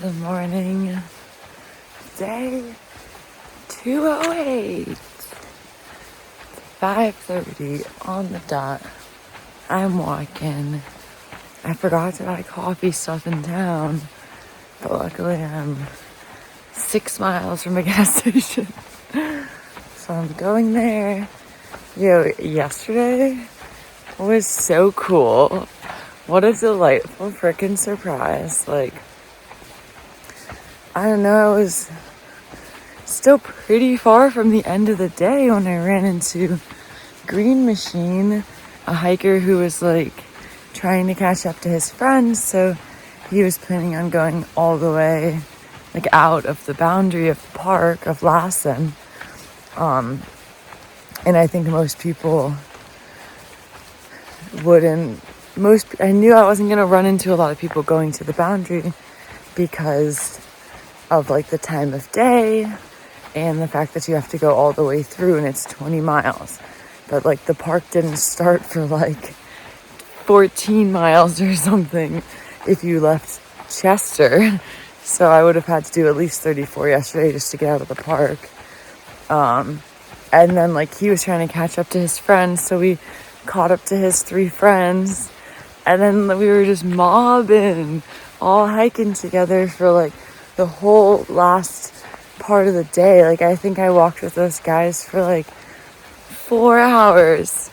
Good morning. Day 208. 5:30 on the dot. I'm walking. I forgot to buy coffee stuff in town, but luckily I'm 6 miles from a gas station. So I'm going there. Yesterday was so cool. What a delightful freaking surprise. I don't know, I was still pretty far from the end of the day when I ran into Green Machine, a hiker who was trying to catch up to his friends, so he was planning on going all the way out of the boundary of the park of Lassen. And I think most people I knew I wasn't going to run into a lot of people going to the boundary because of the time of day and the fact that you have to go all the way through and it's 20 miles. But the park didn't start for 14 miles or something if you left Chester. So I would have had to do at least 34 yesterday just to get out of the park. And then he was trying to catch up to his friends, so we caught up to his 3 friends, and then we were just mobbing, all hiking together for the whole last part of the day. I think I walked with those guys for 4 hours,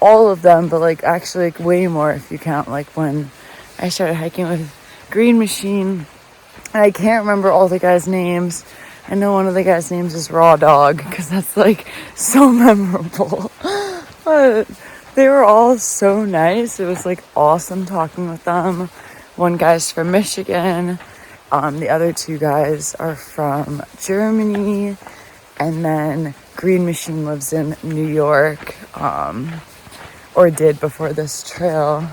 all of them, but actually way more if you count when I started hiking with Green Machine. And I can't remember all the guys' names. I know one of the guys' names is Raw Dog because that's so memorable. But they were all so nice. It was awesome talking with them. One guy's from Michigan. The other 2 guys are from Germany, and then Green Machine lives in New York, or did before this trail.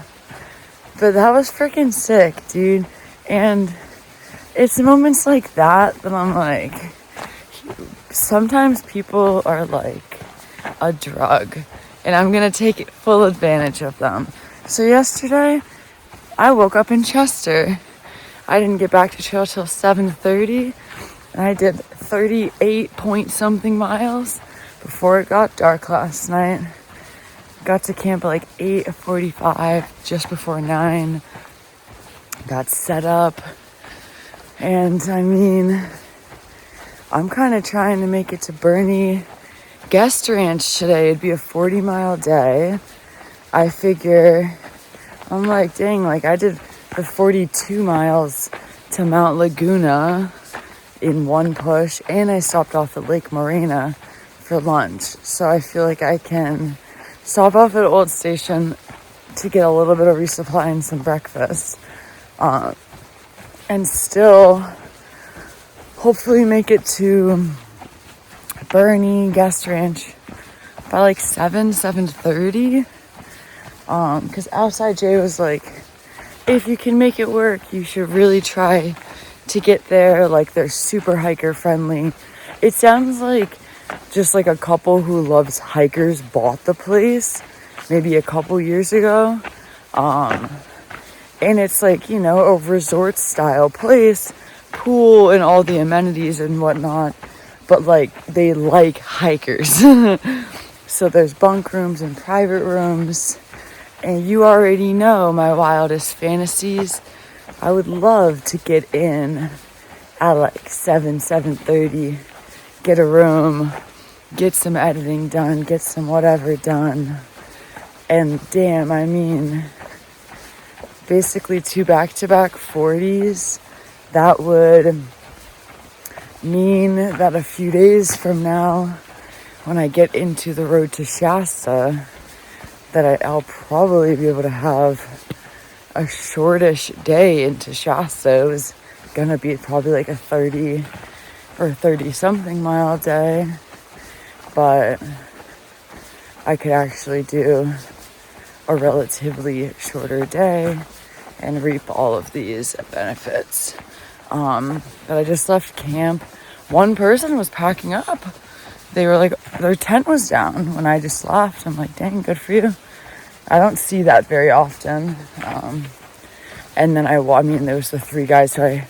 But that was freaking sick, dude. And it's moments like that I'm sometimes people are a drug, and I'm gonna take full advantage of them. So yesterday, I woke up in Chester. I didn't get back to trail till 7:30, and I did 38 point something miles before it got dark last night. Got to camp at 8:45, just before 9. Got set up, and I'm kind of trying to make it to Bernie Guest Ranch today. It'd be a 40-mile day. I figure, I'm dang, I did the 42 miles to Mount Laguna in one push, and I stopped off at Lake Morena for lunch. So I feel I can stop off at Old Station to get a little bit of resupply and some breakfast, and still hopefully make it to Bernie Guest Ranch by 7:30. Because outside Jay was if you can make it work, you should really try to get there. They're super hiker friendly. It sounds just a couple who loves hikers bought the place maybe a couple years ago. And it's a resort style place, pool and all the amenities and whatnot. But they like hikers. So there's bunk rooms and private rooms. And you already know my wildest fantasies. I would love to get in at 7:30, get a room, get some editing done, get some whatever done. And damn, basically 2 back-to-back 40s. That would mean that a few days from now, when I get into the road to Shasta, that I'll probably be able to have a shortish day into Shasta. It was gonna be probably a 30 or 30-something mile day, but I could actually do a relatively shorter day and reap all of these benefits. But I just left camp. One person was packing up. They were their tent was down when I just left. I'm dang, good for you. I don't see that very often. And then there was the 3 guys who I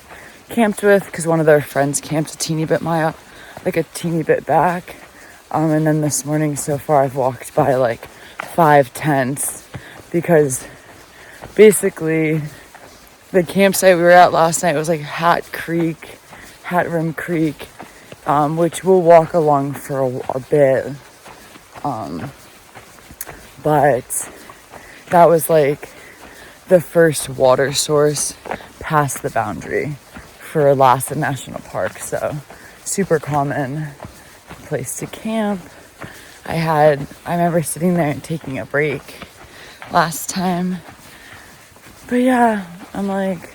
camped with, because one of their friends camped a teeny bit back. And then this morning so far I've walked by like 5 tents, because basically the campsite we were at last night was like Hat Rim Creek, which we'll walk along for a bit. But that was like the first water source past the boundary for Lhasa National Park. So super common place to camp. I remember sitting there and taking a break last time. But yeah, I'm like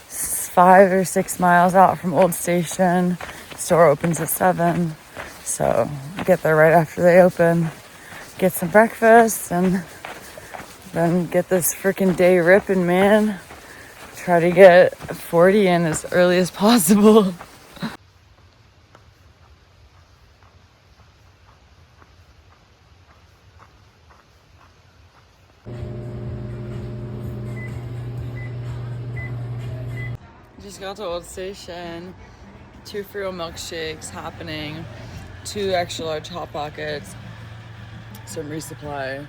5 or 6 miles out from Old Station. Store opens at 7. So I get there right after they open, get some breakfast, and then get this freaking day ripping, man. Try to get 40 in as early as possible. Just got to Old Station. 2 Frio milkshakes happening. 2 extra large Hot Pockets. Some Resupply.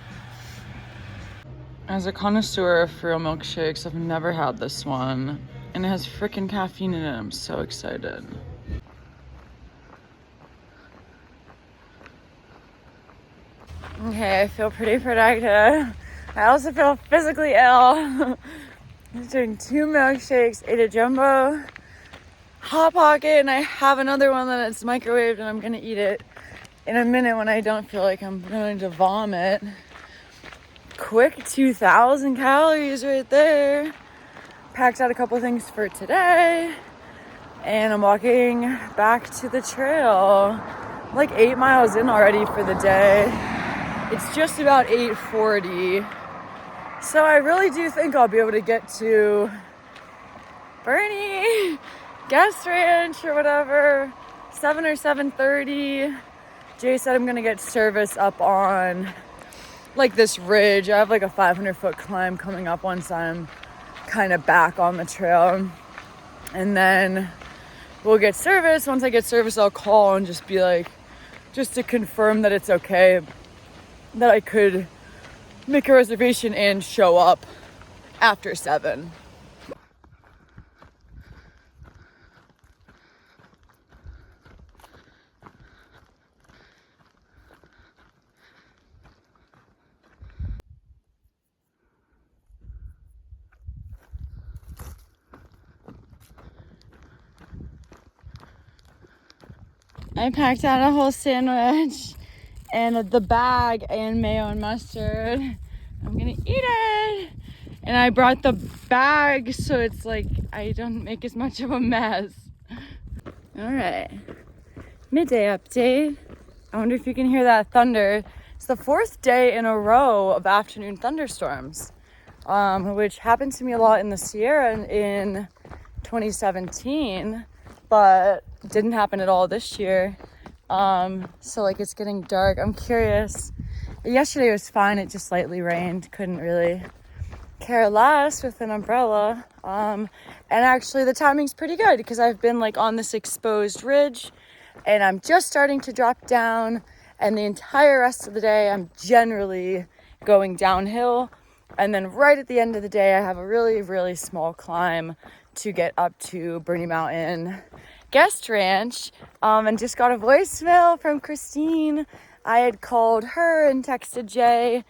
As a connoisseur of Frio milkshakes, I've never had this one. And it has freaking caffeine in it. I'm so excited. Okay, I feel pretty productive. I also feel physically ill. I was doing 2 milkshakes, ate a jumbo Hot Pocket, and I have another one that's microwaved, and I'm gonna eat it in a minute when I don't feel like I'm going to vomit. Quick 2,000 calories right there. Packed out a couple things for today, and I'm walking back to the trail. I'm like 8 miles in already for the day. It's just about 8:40. So I really do think I'll be able to get to Bernie, Guest Ranch or whatever, 7 or 7:30. Jay said I'm gonna get service up on like this ridge. I have like a 500-foot climb coming up once I'm kind of back on the trail. And then we'll get service. Once I get service, I'll call and just be like, just to confirm that it's okay, that I could make a reservation and show up after 7. I packed out a whole sandwich and the bag and mayo and mustard. I'm gonna eat it. And I brought the bag so it's like I don't make as much of a mess. All right, midday update. I wonder if you can hear that thunder. It's the 4th day in a row of afternoon thunderstorms, which happened to me a lot in the Sierra in 2017, but didn't happen at all this year. So like it's getting dark. I'm curious. Yesterday was fine. It just slightly rained. Couldn't really care less with an umbrella. And actually the timing's pretty good because I've been like on this exposed ridge and I'm just starting to drop down, and the entire rest of the day I'm generally going downhill. And then right at the end of the day, I have a really, really small climb to get up to Bernie Mountain Guest Ranch, and just got a voicemail from Christine. I had called her and texted Jay,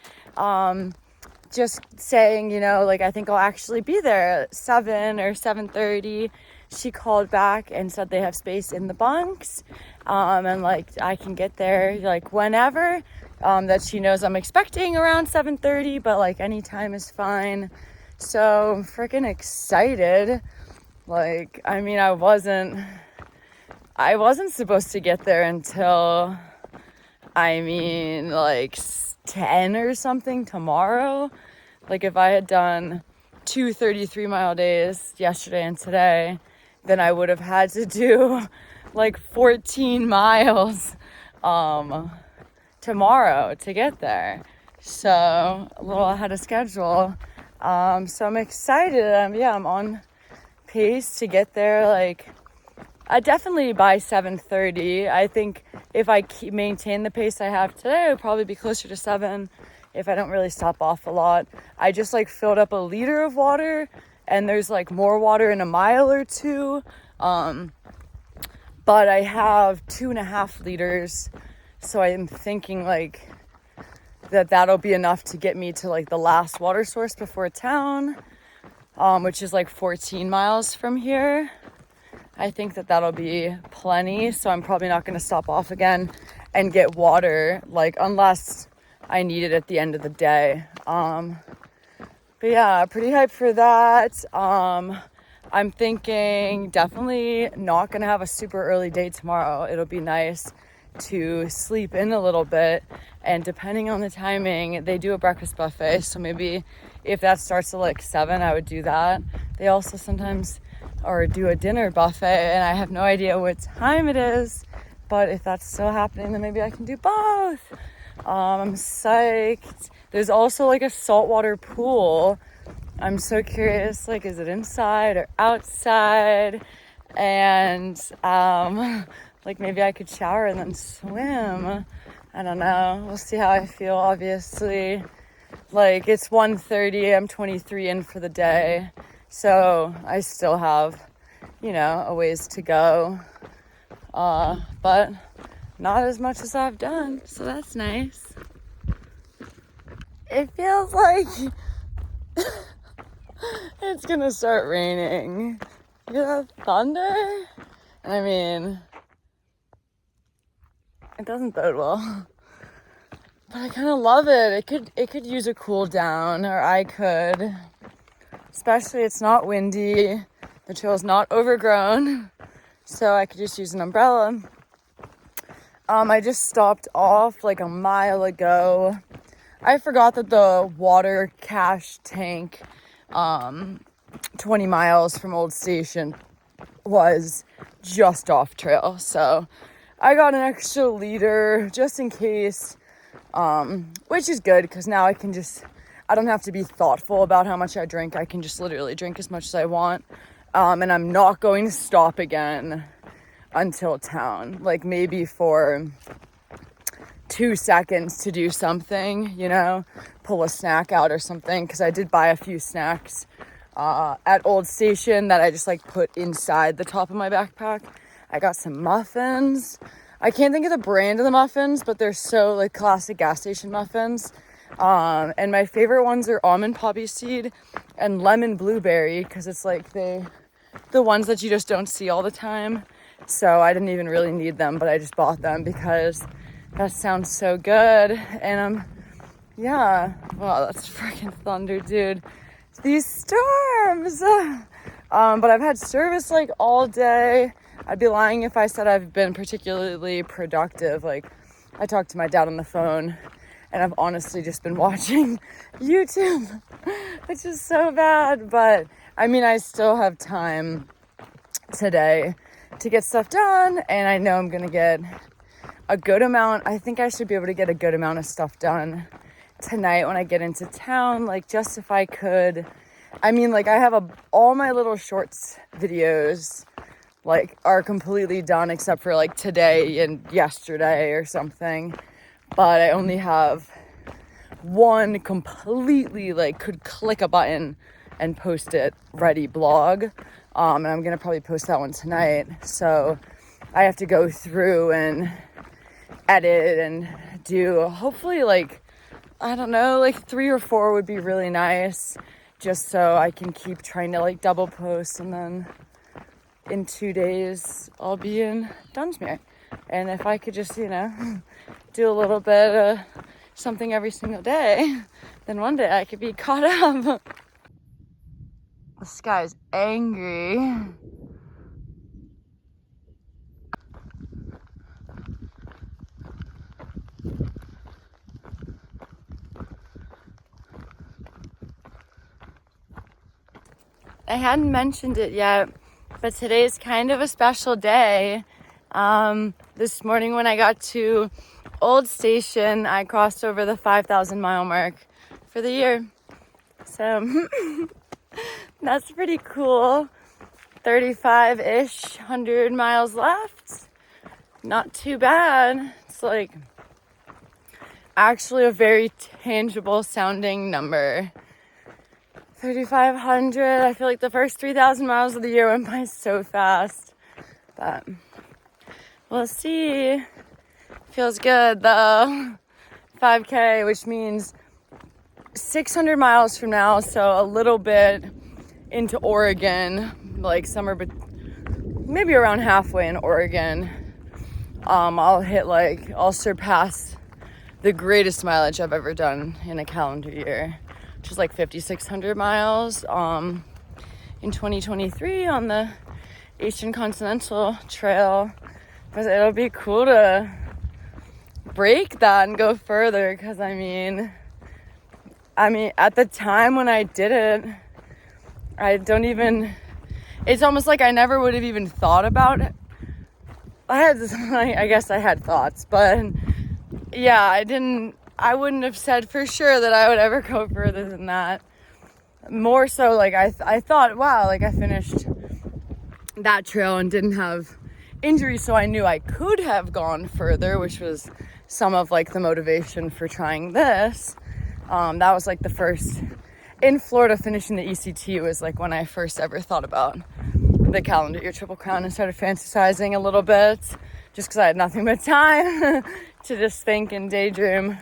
just saying, you know, like I think I'll actually be there at 7 or 7:30. She called back and said they have space in the bunks, and like I can get there like whenever. That she knows I'm expecting around 7:30, but like any time is fine. So I'm freaking excited. Like, I mean, I wasn't supposed to get there until, I mean, like 10 or something tomorrow. Like if I had done 2 33-mile days yesterday and today, then I would have had to do like 14 miles tomorrow to get there. So a little ahead of schedule. So I'm excited. I'm on pace to get there, like, definitely by 7:30. I think if I maintain the pace I have today, it would probably be closer to 7 if I don't really stop off a lot. I just like filled up a liter of water, and there's like more water in a mile or two. But I have 2.5 liters. So I'm thinking like that'll be enough to get me to like the last water source before town, which is like 14 miles from here. I think that'll be plenty. So I'm probably not going to stop off again and get water, like, unless I need it at the end of the day. But yeah, pretty hyped for that. I'm thinking definitely not going to have a super early day tomorrow. It'll be nice to sleep in a little bit, and depending on the timing, they do a breakfast buffet, so maybe if that starts at like 7, I would do that. They also sometimes do a dinner buffet, and I have no idea what time it is, but if that's still happening, then maybe I can do both. I'm psyched. There's also like a saltwater pool. I'm so curious, like, is it inside or outside? And like, maybe I could shower and then swim. I don't know. We'll see how I feel, obviously. Like, it's 1:30. I'm 23 in for the day. So I still have, a ways to go. But not as much as I've done. So that's nice. It feels like it's gonna start raining. You hear that thunder? I mean, it doesn't bode well, but I kind of love it. It could use a cool down, or I could. Especially it's not windy. The trail's not overgrown, so I could just use an umbrella. I just stopped off like a mile ago. I forgot that the water cache tank, 20 miles from Old Station, was just off trail, so I got an extra liter just in case, which is good because now I don't have to be thoughtful about how much I drink. I can just literally drink as much as I want, and I'm not going to stop again until town, like maybe for 2 seconds to do something, pull a snack out or something, because I did buy a few snacks at Old Station that I just like put inside the top of my backpack. I got some muffins. I can't think of the brand of the muffins, but they're so like classic gas station muffins. And my favorite ones are almond poppy seed and lemon blueberry, because it's like the ones that you just don't see all the time. So I didn't even really need them, but I just bought them because that sounds so good. And yeah, wow, that's freaking thunder, dude. These storms. But I've had service like all day. I'd be lying if I said I've been particularly productive. Like, I talked to my dad on the phone, and I've honestly just been watching YouTube, which is so bad. But I mean, I still have time today to get stuff done, and I know I'm gonna get a good amount. I think I should be able to get a good amount of stuff done tonight when I get into town. Like, just if I could. I mean, like, I have all my little shorts videos like are completely done except for like today and yesterday or something, but I only have one completely like could click a button and post it ready blog, and I'm gonna probably post that one tonight. So I have to go through and edit and do, hopefully, like, I don't know, like 3 or 4 would be really nice, just so I can keep trying to like double post, and then in 2 days I'll be in Dunsmuir. And if I could just, do a little bit of something every single day, then one day I could be caught up. This guy's angry. I hadn't mentioned it yet, but today's kind of a special day. This morning when I got to Old Station, I crossed over the 5,000 mile mark for the year. So that's pretty cool. 35-ish, 100 miles left. Not too bad. It's like actually a very tangible sounding number. 3,500. I feel like the first 3,000 miles of the year went by so fast. But we'll see. Feels good though. 5K, which means 600 miles from now, so a little bit into Oregon, like somewhere, maybe around halfway in Oregon. I'll surpass the greatest mileage I've ever done in a calendar year, which is like 5,600 miles in 2023 on the Eastern Continental Trail. But it'll be cool to break that and go further, because I mean at the time when I did it, it's almost like I never would have even thought about it. I guess I had thoughts, but yeah, I wouldn't have said for sure that I would ever go further than that. More so, like, I thought, wow, like, I finished that trail and didn't have injuries, so I knew I could have gone further, which was some of, like, the motivation for trying this. That was, like, the first, in Florida, finishing the ECT was, like, when I first ever thought about the calendar year Triple Crown and started fantasizing a little bit, just because I had nothing but time to just think and daydream.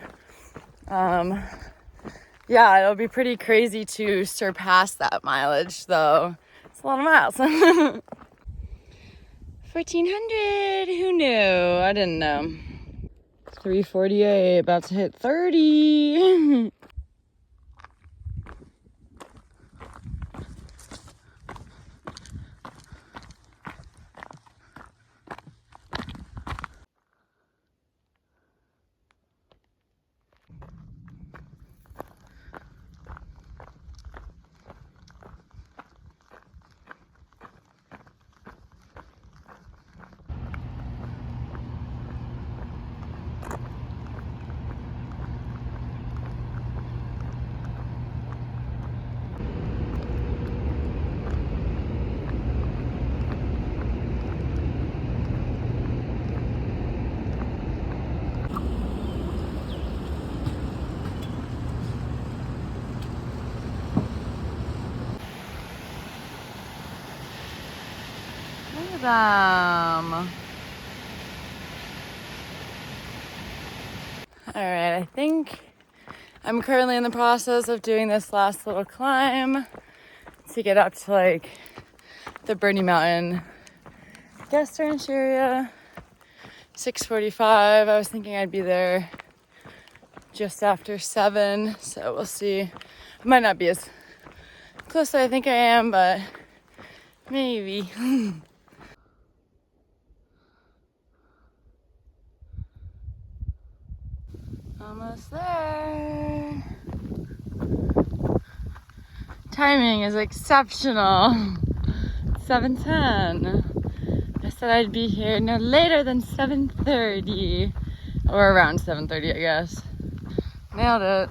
Yeah, it'll be pretty crazy to surpass that mileage, though. It's a lot of miles. 1,400, who knew? I didn't know. 348, about to hit 30. Look at them. Alright, I think I'm currently in the process of doing this last little climb to get up to, like, the Bernie Mountain guest ranch area. 6:45. I was thinking I'd be there just after 7, so we'll see. I might not be as close as I think I am, but maybe. Almost there. Timing is exceptional. 7:10. I said I'd be here no later than 7:30, or around 7:30, I guess. Nailed it.